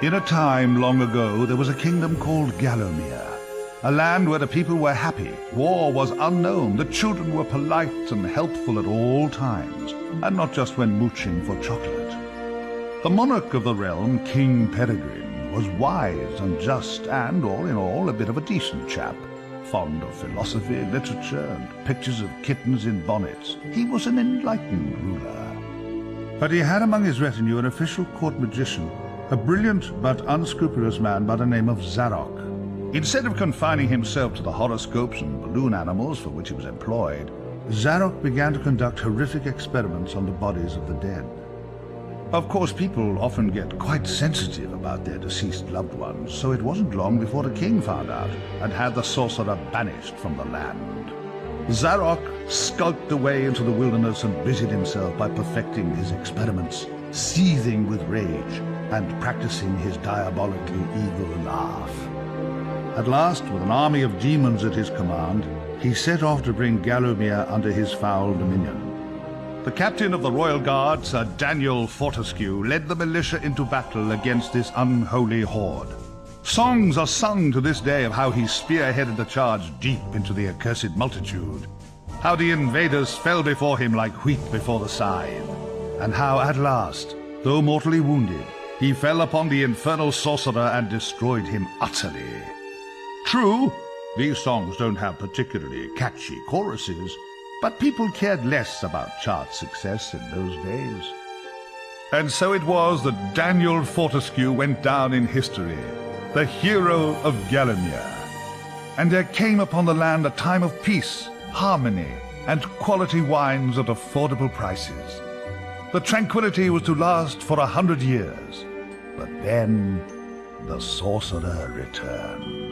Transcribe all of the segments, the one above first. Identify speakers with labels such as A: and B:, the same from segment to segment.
A: In a time long ago, there was a kingdom called Gallowmere, a land where the people were happy, war was unknown, the children were polite and helpful at all times, and not just when mooching for chocolate. The monarch of the realm, King Peregrine, was wise and just and, all in all, a bit of a decent chap, fond of philosophy, literature, and pictures of kittens in bonnets. He was an enlightened ruler. But he had among his retinue an official court magician, a brilliant but unscrupulous man by the name of Zarok. Instead of confining himself to the horoscopes and balloon animals for which he was employed, Zarok began to conduct horrific experiments on the bodies of the dead. Of course, people often get quite sensitive about their deceased loved ones, so it wasn't long before the king found out and had the sorcerer banished from the land. Zarok skulked away into the wilderness and busied himself by perfecting his experiments, seething with rage and practicing his diabolically evil laugh. At last, with an army of demons at his command, he set off to bring Gallowmere under his foul dominion. The captain of the royal guard, Sir Daniel Fortescue, led the militia into battle against this unholy horde. Songs are sung to this day of how he spearheaded the charge deep into the accursed multitude, how the invaders fell before him like wheat before the scythe, and how at last, though mortally wounded, he fell upon the infernal sorcerer and destroyed him utterly. True, these songs don't have particularly catchy choruses, but people cared less about chart success in those days. And so it was that Daniel Fortescue went down in history, the hero of Gallowmere. And there came upon the land a time of peace, harmony, and quality wines at affordable prices. The tranquility was to last for 100 years, but then the sorcerer returned.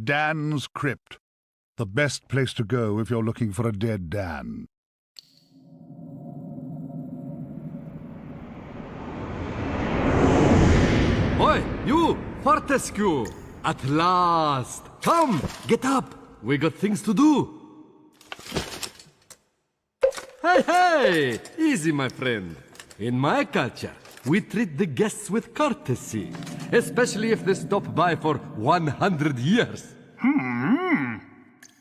A: Dan's Crypt. The best place to go if you're looking for a dead Dan.
B: Oi, you, Fortescue! At last! Come, get up! We got things to do! Hey! Easy, my friend. In my culture, we treat the guests with courtesy, especially if they stop by for 100 years.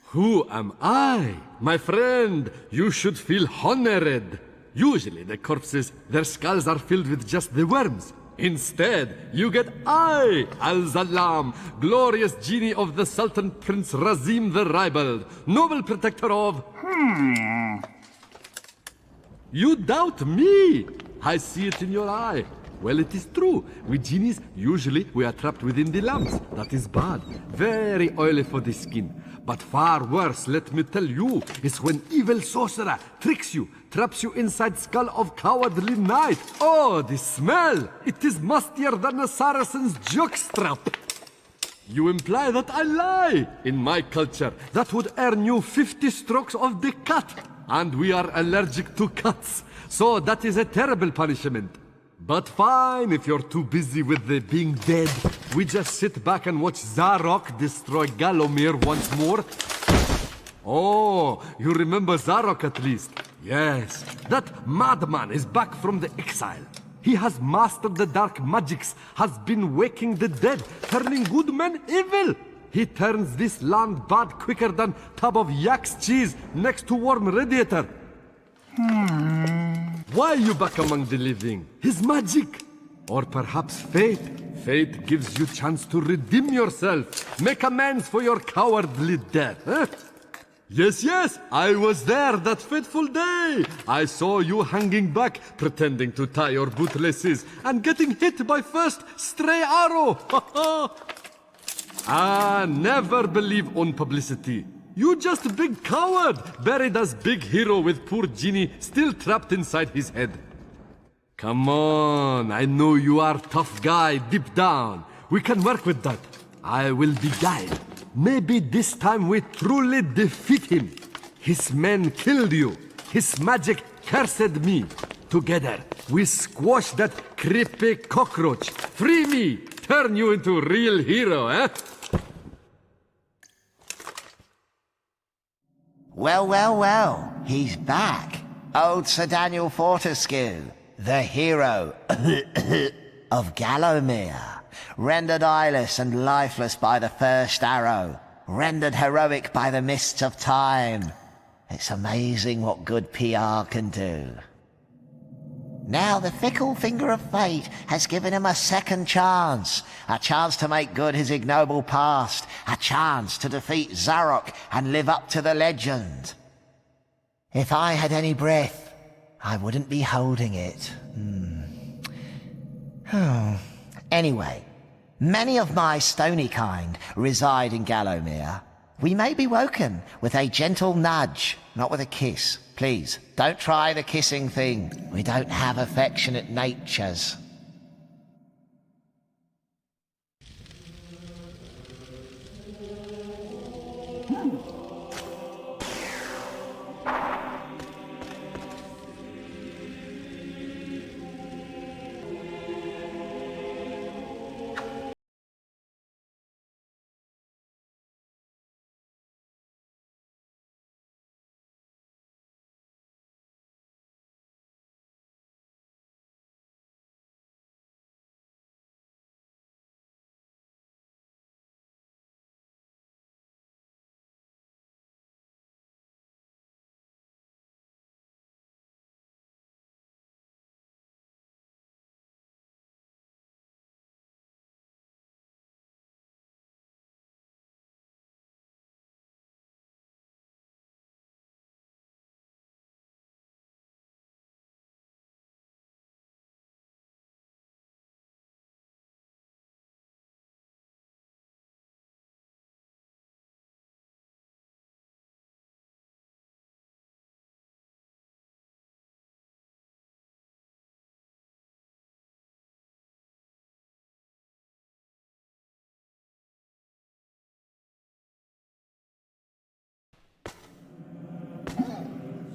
B: Who am I? My friend, you should feel honored. Usually the corpses, their skulls are filled with just the worms. Instead, you get I, Al-Zalam, glorious genie of the Sultan Prince Razim the Ribald, noble protector of... You doubt me? I see it in your eye. Well, it is true. With genies, usually we are trapped within the lamps. That is bad. Very oily for the skin. But far worse, let me tell you, is when evil sorcerer tricks you, traps you inside skull of cowardly knight. Oh, the smell! It is mustier than a Saracen's jockstrap. You imply that I lie. In my culture, that would earn you 50 strokes of the cut. And we are allergic to cuts. So that is a terrible punishment. But fine, if you're too busy with the being dead, we just sit back and watch Zarok destroy Galomir once more. Oh, you remember Zarok at least? Yes, that madman is back from the exile. He has mastered the dark magics, has been waking the dead, turning good men evil. He turns this land bad quicker than tub of yak's cheese next to warm radiator. Why are you back among the living? His magic? Or perhaps fate? Fate gives you chance to redeem yourself. Make amends for your cowardly death, huh? Yes, I was there that fateful day. I saw you hanging back, pretending to tie your bootlaces, and getting hit by first stray arrow. Never believe on publicity. You just a big coward, buried as big hero with poor genie still trapped inside his head. Come on, I know you are tough guy deep down. We can work with that. I will be guide. Maybe this time we truly defeat him. His men killed you. His magic cursed me. Together, we squash that creepy cockroach. Free me, turn you into a real hero, eh?
C: Well, he's back. Old Sir Daniel Fortescue, the hero of Gallowmere, rendered eyeless and lifeless by the first arrow, rendered heroic by the mists of time. It's amazing what good PR can do. Now the fickle finger of fate has given him a second chance. A chance to make good his ignoble past. A chance to defeat Zarok and live up to the legend. If I had any breath, I wouldn't be holding it. Anyway, many of my stony kind reside in Gallowmere. We may be woken with a gentle nudge, not with a kiss. Please, don't try the kissing thing. We don't have affectionate natures.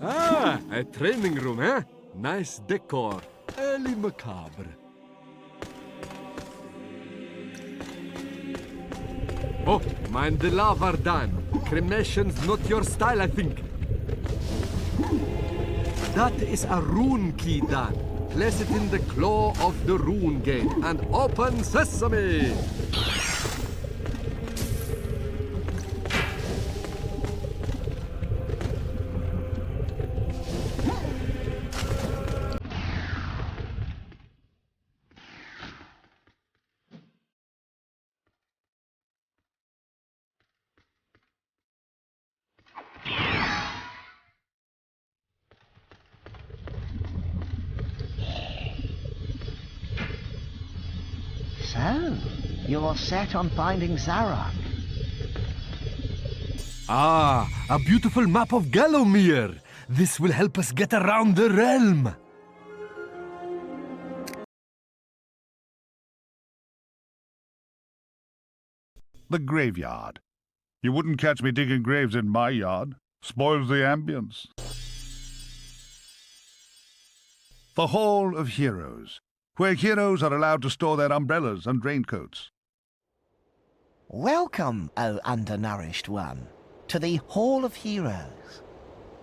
B: Ah, a training room, eh? Nice decor. Early macabre. Oh, mind the lava, Dan. Cremation's not your style, I think. That is a rune key, Dan. Place it in the claw of the rune gate and open sesame!
C: So, you're set on finding Zarok.
B: Ah, a beautiful map of Gallowmere. This will help us get around the realm.
A: The graveyard. You wouldn't catch me digging graves in my yard. Spoils the ambience. The Hall of Heroes, where heroes are allowed to store their umbrellas and raincoats.
C: Welcome, O undernourished one, to the Hall of Heroes,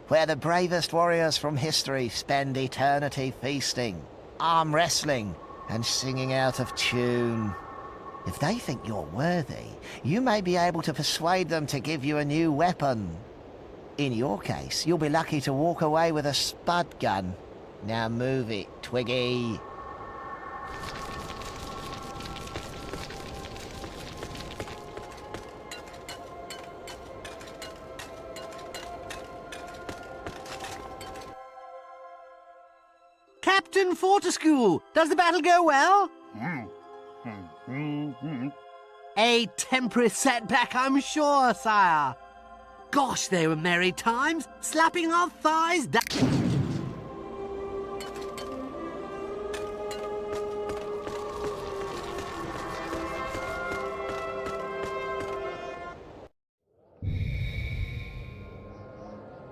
C: where the bravest warriors from history spend eternity feasting, arm wrestling, and singing out of tune. If they think you're worthy, you may be able to persuade them to give you a new weapon. In your case, you'll be lucky to walk away with a spud gun. Now move it, Twiggy.
D: Captain Fortescue, does the battle go well? A temporary setback, I'm sure, sire. Gosh, they were merry times, slapping our thighs down.